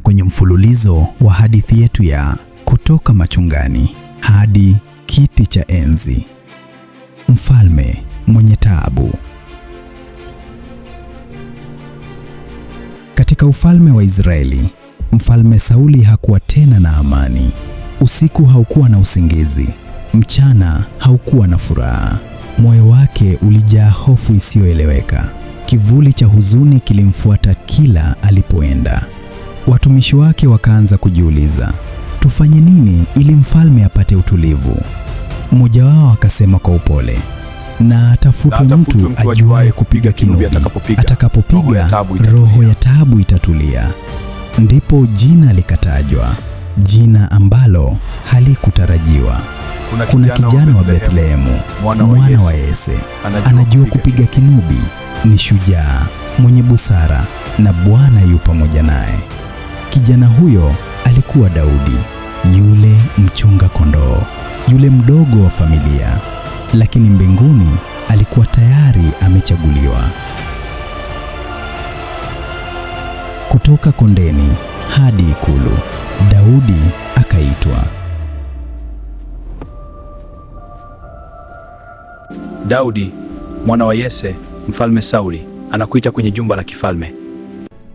kwenye mfululizo wa hadithi yetu ya kutoka machungani hadi kiti cha enzi. Mfalme mwenye taabu. Katika ufalme wa Israeli, Mfalme Sauli hakuwa tena na amani. Usiku haukuwa na usingizi, mchana haukuwa na furaha. Moyo wake ulijaa hofu isiyoeleweka. Kivuli cha huzuni kilimfuata kila alipoenda. Watumishi wake wakaanza kujiuliza, tufanye nini ili mfalme apate utulivu? Mmoja wao akasema kwa upole, na atafutwe mtu ajuaye kupiga kinubi. Atakapopiga, roho ya taabu itatulia. Ndipo jina likatajwa, jina ambalo halikutarajiwa. Kuna kijana wa Bethlehemu, mwana wa Yese, anajua kupiga kinubi. Ni shujaa, mwenye busara, na Bwana yu pamoja naye. Kijana huyo alikuwa Daudi, yule mchunga kondoo, yule mdogo wa familia, lakini mbinguni alikuwa tayari amechaguliwa. Kutoka kondeni hadi ikulu, Daudi akaitwa. Daudi, mwana wa Yese, Mfalme Sauli anakuita kwenye jumba la kifalme.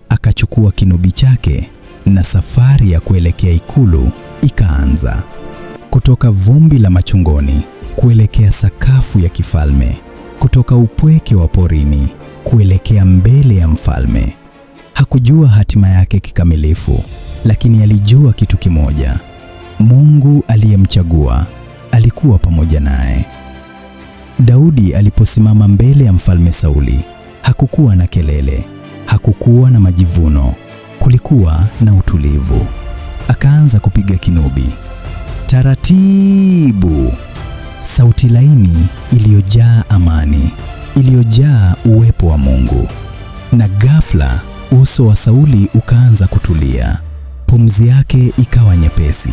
Akachukua kinubi chake na safari ya kuelekea ikulu ikaanza. Kutoka vumbi la machungoni kuelekea sakafu ya kifalme, kutoka upweke wa porini kuelekea mbele ya mfalme. Hakujua hatima yake kikamilifu, lakini alijua kitu kimoja: Mungu aliyemchagua alikuwa pamoja naye. Daudi aliposimama mbele ya Mfalme Sauli, hakukuwa na kelele, hakukuwa na majivuno, kulikuwa na utulivu. Akaanza kupiga kinubi taratibu, sauti laini iliyojaa amani, iliyojaa uwepo wa Mungu. Na ghafla uso wa Sauli ukaanza kutulia, pumzi yake ikawa nyepesi,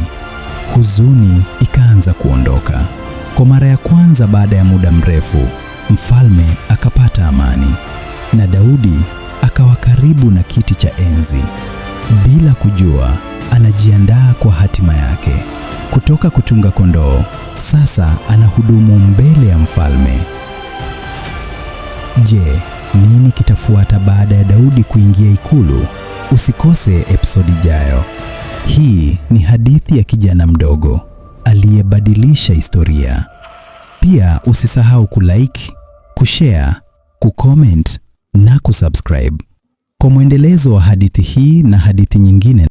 huzuni ikaanza kuondoka. Kwa mara ya kwanza baada ya muda mrefu, mfalme akapata amani, na Daudi akawa karibu na kiti cha enzi, bila kujua anajiandaa kwa hatima yake. Kutoka kuchunga kondoo, sasa anahudumu mbele ya mfalme. Je, nini kitafuata baada ya Daudi kuingia ikulu? Usikose episodi ijayo. Hii ni hadithi ya kijana mdogo aliyebadilisha historia. Pia usisahau kulike, kushare, kucomment na kusubscribe kwa mwendelezo wa hadithi hii na hadithi nyingine.